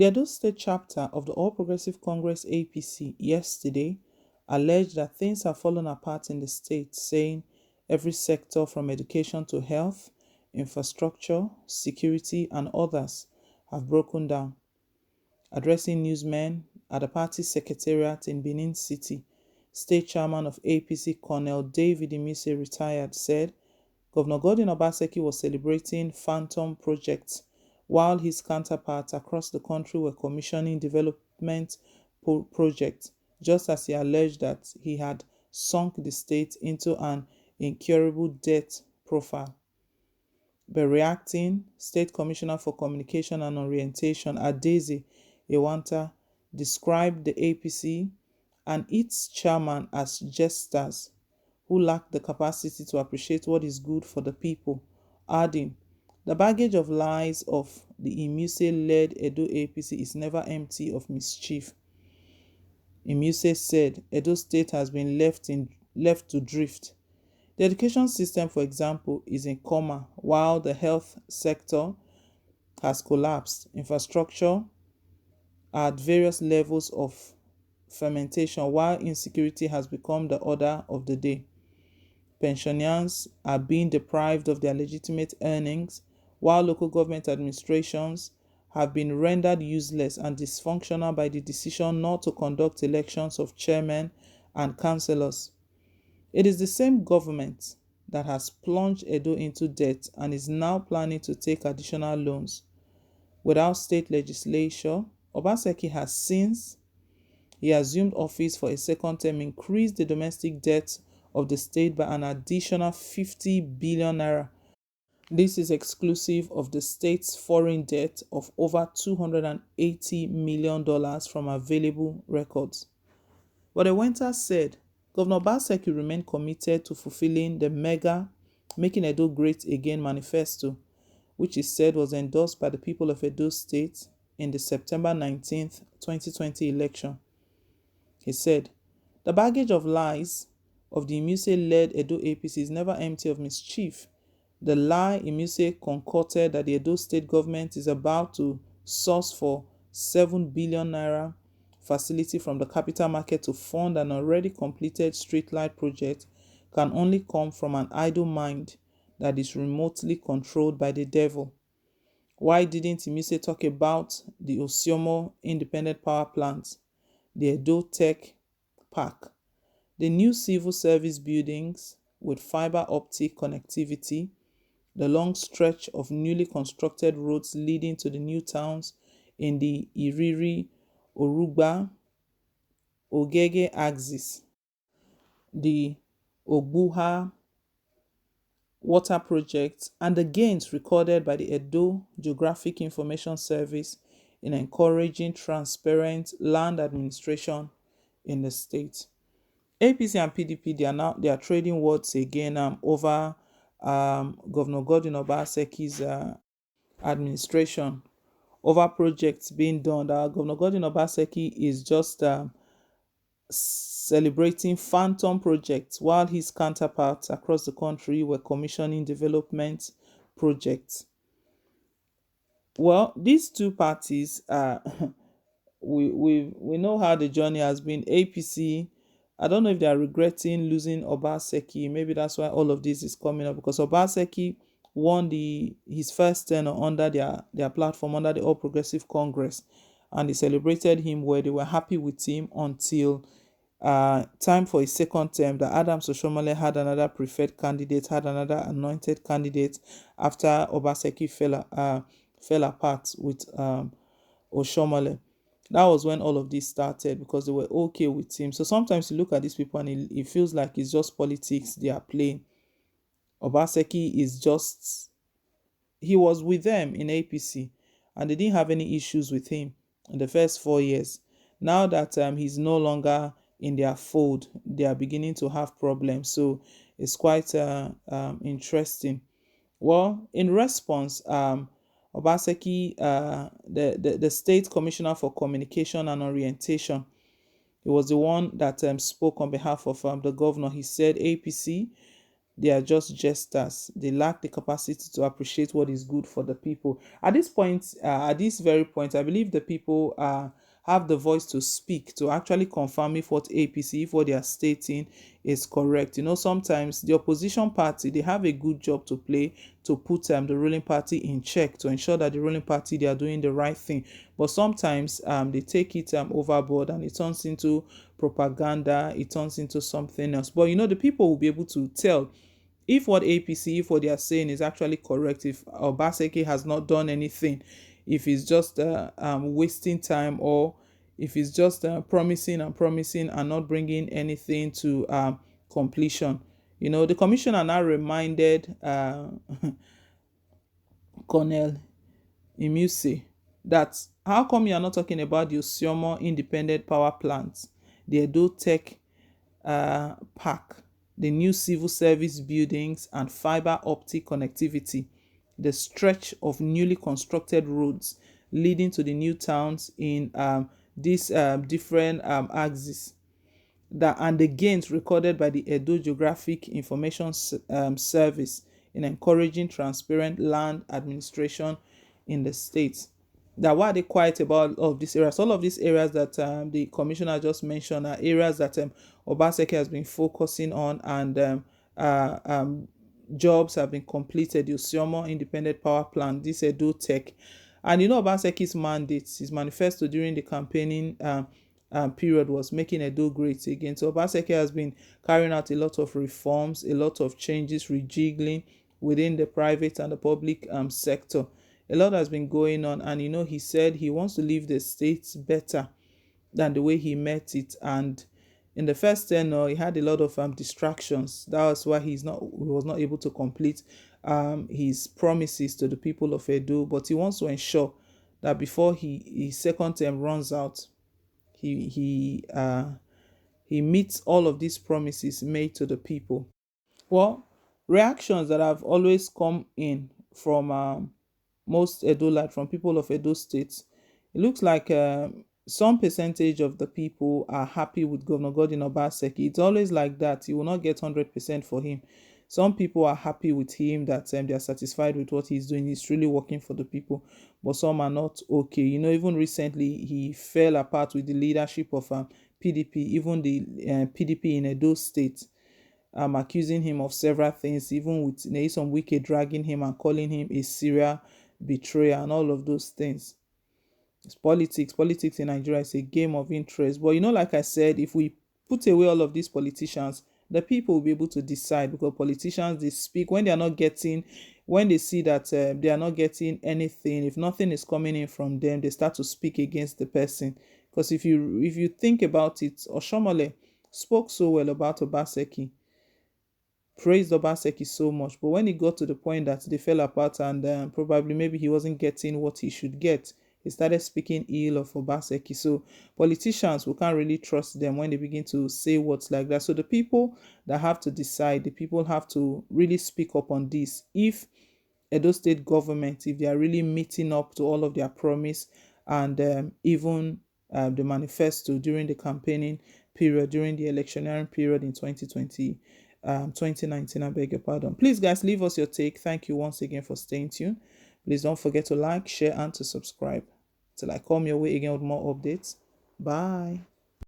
The Edo State chapter of the All Progressive Congress APC yesterday alleged that things have fallen apart in the state, saying every sector from education to health, infrastructure, security, and others have broken down. Addressing newsmen at the party secretariat in Benin City, State Chairman of APC Colonel David Imise, retired, said Governor Godwin Obaseki was celebrating phantom projects while his counterparts across the country were commissioning development projects, just as he alleged that he had sunk the state into an incurable debt profile. By reacting, State Commissioner for Communication and Orientation Adeze Ewanta described the APC and its chairman as jesters who lack the capacity to appreciate what is good for the people, adding, the baggage of lies of the Imuse-led Edo APC is never empty of mischief. Imuse said Edo State has been left to drift. The education system, for example, is in coma, while the health sector has collapsed. Infrastructure are at various levels of fermentation, while insecurity has become the order of the day. Pensioners are being deprived of their legitimate earnings, while local government administrations have been rendered useless and dysfunctional by the decision not to conduct elections of chairmen and councillors. It is the same government that has plunged Edo into debt and is now planning to take additional loans. Without state legislature, Obaseki has, since he assumed office for a second term, increased the domestic debt of the state by an additional 50 billion naira. This is exclusive of the state's foreign debt of over $280 million from available records. But the Wenta said Governor Obaseki remained committed to fulfilling the mega Making Edo Great Again manifesto, which he said was endorsed by the people of Edo State in the September 19th, 2020 election. He said, the baggage of lies of the Imuse-led Edo APC is never empty of mischief. The lie Imuse concocted that the Edo State government is about to source for 7 billion naira facility from the capital market to fund an already completed streetlight project can only come from an idle mind that is remotely controlled by the devil. Why didn't Imuse talk about the Osiomo Independent Power Plant, the Edo Tech Park, the new civil service buildings with fiber optic connectivity, the long stretch of newly constructed roads leading to the new towns in the Iriri, Orugba, Ogege axis, the Ogbuha water project, and the gains recorded by the Edo Geographic Information Service in encouraging transparent land administration in the state. APC and PDP, they are trading words again over Governor Godwin Obaseki'S administration, over projects being done. Governor Godwin Obaseki is just celebrating phantom projects while his counterparts across the country were commissioning development projects. Well, these two parties we know how the journey has been. APC, I don't know if they are regretting losing Obaseki. Maybe that's why all of this is coming up, because Obaseki won his first tenure under their platform, under the All Progressive Congress, and they celebrated him where they were happy with him until time for his second term. That Adams Oshomole had another preferred candidate, had another anointed candidate after Obaseki fell apart with Oshomole. That was when all of this started, because they were okay with him. So sometimes you look at these people and it feels like it's just politics they are playing. Obaseki is just, he was with them in APC and they didn't have any issues with him in the first 4 years. Now that he's no longer in their fold, they are beginning to have problems. So it's quite interesting. Well, in response, Obaseki, the State Commissioner for Communication and Orientation, he was the one that spoke on behalf of the governor. He said APC, they are just jesters. They lack the capacity to appreciate what is good for the people. At this point, at this very point, I believe the people have the voice to speak, to actually confirm if what APC, if what they are stating is correct. Sometimes the opposition party, they have a good job to play to put the ruling party in check, to ensure that the ruling party, they are doing the right thing. But sometimes they take it overboard, and it turns into propaganda, it turns into something else. But the people will be able to tell if what APC, if what they are saying is actually correct, if Obaseki has not done anything, if he's just wasting time, or if he's just promising and promising and not bringing anything to completion. The commissioner now reminded Colonel Imuse that how come you are not talking about the Osiomo Independent Power Plant, the Edo Tech Park, the new civil service buildings and fiber optic connectivity, the stretch of newly constructed roads leading to the new towns in these different axes, and the gains recorded by the Edo Geographic Information Service in encouraging transparent land administration in the state. That why are they quiet about all of these areas? All of these areas that the commissioner just mentioned are areas that Obaseki has been focusing on, and jobs have been completed. The Osiomo Independent Power Plant, this Edo Tech. And Obaseki's mandates, his manifesto during the campaigning period was making Edo great again. So Obaseki has been carrying out a lot of reforms, a lot of changes, rejiggling within the private and the public sector. A lot has been going on, and he said he wants to leave the states better than the way he met it. And in the first tenure, he had a lot of distractions. That was why he was not able to complete his promises to the people of Edo. But he wants to ensure that before his second term runs out, he meets all of these promises made to the people. Well, reactions that have always come in from most Edo, from people of Edo State, it looks like some percentage of the people are happy with Governor Godwin Obaseki. It's always like that. You will not get 100% for him. Some people are happy with him, that they are satisfied with what he's doing. He's really working for the people. But some are not okay. Even recently, he fell apart with the leadership of PDP, even the PDP in Edo State, accusing him of several things, even with some Wike dragging him and calling him a serial betrayer and all of those things. It's politics. Politics in Nigeria is a game of interest. But like I said, if we put away all of these politicians, the people will be able to decide, because politicians, they speak when when they see that they are not getting anything, if nothing is coming in from them, they start to speak against the person. Because if you think about it, Oshomole spoke so well about Obaseki, praised Obaseki so much, but when it got to the point that they fell apart, and probably maybe he wasn't getting what he should get, he started speaking ill of Obaseki. So politicians, we can't really trust them when they begin to say words like that. So the people that have to decide, the people have to really speak up on this. If Edo State government, if they are really meeting up to all of their promise, and even the manifesto during the campaigning period, during the electioneering period in 2019, I beg your pardon. Please, guys, leave us your take. Thank you once again for staying tuned. Please don't forget to like, share, and to subscribe. Till I come your way again with more updates. Bye.